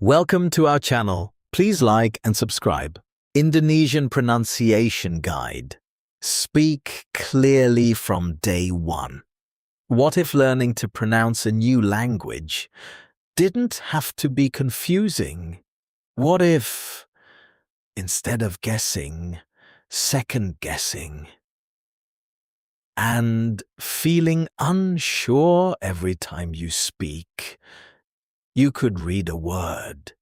Welcome to our channel. Please like and subscribe. Indonesian Pronunciation Guide. Speak clearly from day one. What if learning to pronounce a new language didn't have to be confusing? What if, instead of guessing, second-guessing, and feeling unsure every time you speak, you could read a word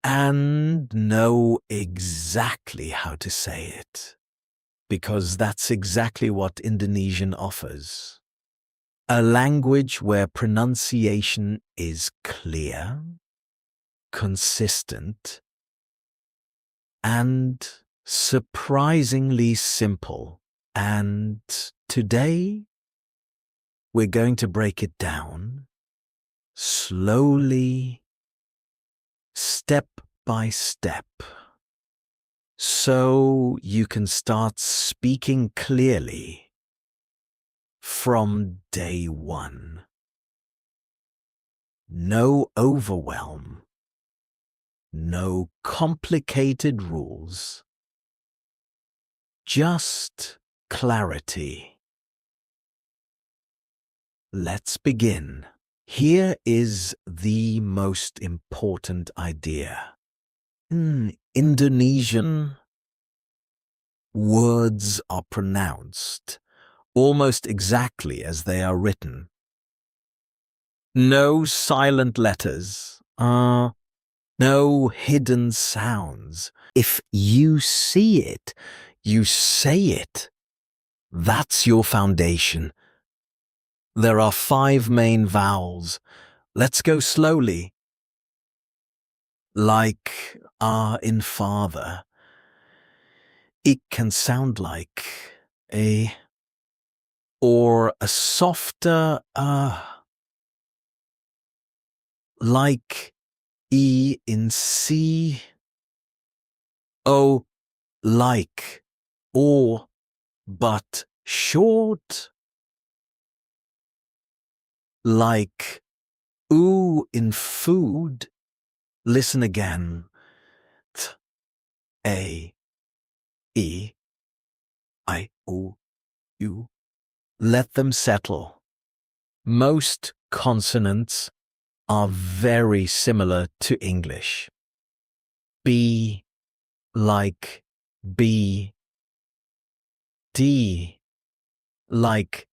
and know exactly how to say it, because that's exactly what Indonesian offers. A language where pronunciation is clear, consistent, and surprisingly simple. And today, we're going to break it down slowly, step by step, so you can start speaking clearly from day one. No overwhelm, no complicated rules, just clarity. Let's begin. Here is the most important idea. In Indonesian, words are pronounced almost exactly as they are written. No silent letters, no hidden sounds. If you see it, you say it. That's your foundation. There are 5 main vowels. Let's go slowly. Like in father, it can sound like a, or a softer like E in C, O like, or, but short, like oo in food. Listen again. T, A, E, I, O, U. Let them settle. Most consonants are very similar to English. B like B, D like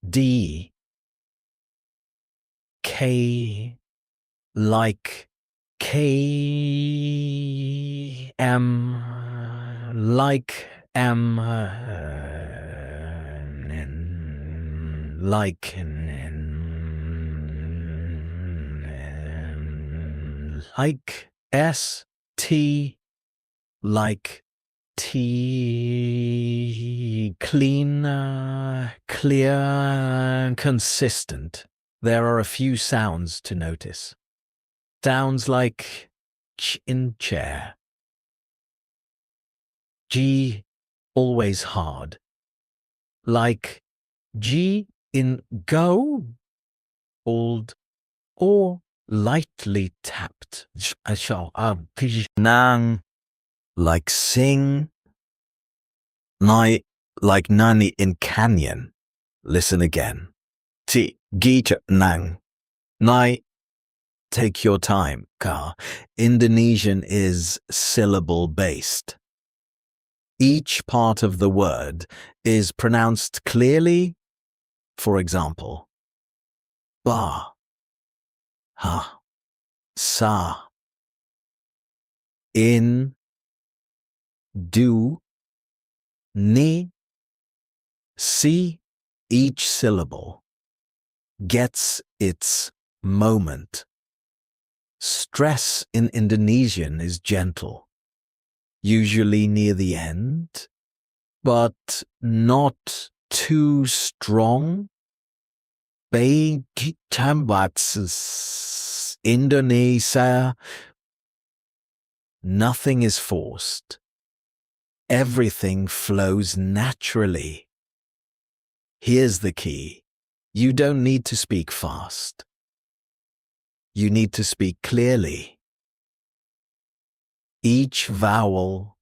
D, K like K, M like M, N like N, like S, T like T, clean, clear, consistent. There are a few sounds to notice. Sounds like ch in chair, G always hard, like G in go, old, or lightly tapped, nang, like sing, nai, like nani in canyon. Listen again. Ti, gita nang, nai. Take your time, Ka. Indonesian is syllable-based. Each part of the word is pronounced clearly. For example, ba, ha, sa, in, do, ni, si. Each syllable gets its moment. Stress in Indonesian is gentle, usually near the end, but not too strong. Indonesia, nothing is forced. Everything flows naturally. Here's the key. You don't need to speak fast. You need to speak clearly. Each vowel,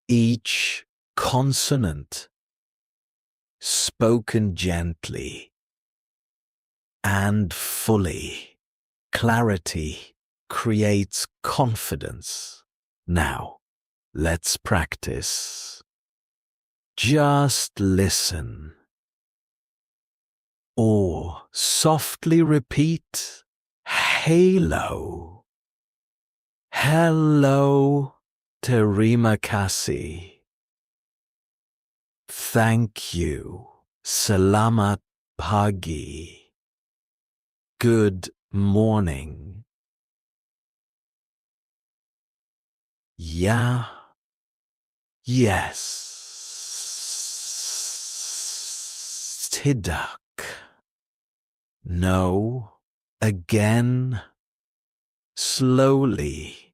each consonant, spoken gently and fully. Clarity creates confidence. Now, let's practice. Just listen. Or softly repeat, halo. Hello, terima kasih. Thank you. Selamat pagi. Good morning. Yeah. Yes. Tidak. No. Again. Slowly.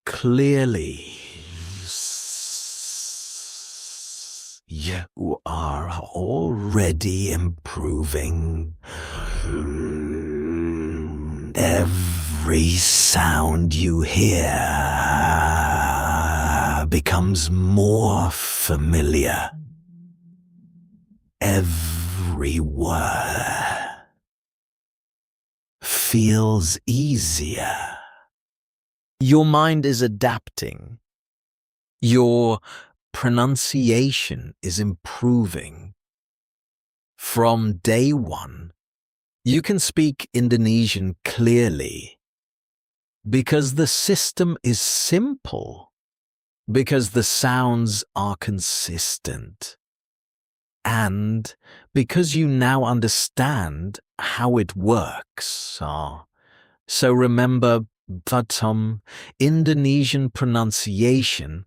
Clearly. You are already improving. Every sound you hear becomes more familiar. Every word feels easier. Your mind is adapting. Your pronunciation is improving. From day one, you can speak Indonesian clearly because the system is simple, because the sounds are consistent, and because you now understand how it works. So remember, Indonesian pronunciation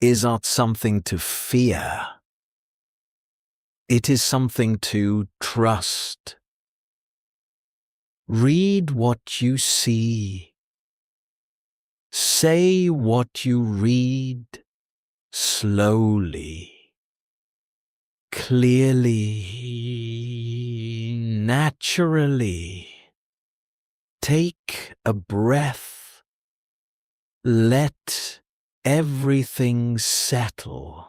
is not something to fear. It is something to trust. Read what you see. Say what you read slowly, clearly, naturally. Take a breath. Let everything settle.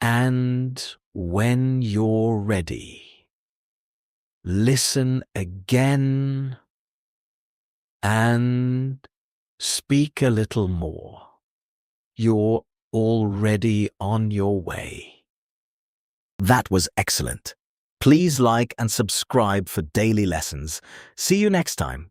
And when you're ready, listen again and speak a little more. You're already on your way. That was excellent. Please like and subscribe for daily lessons. See you next time.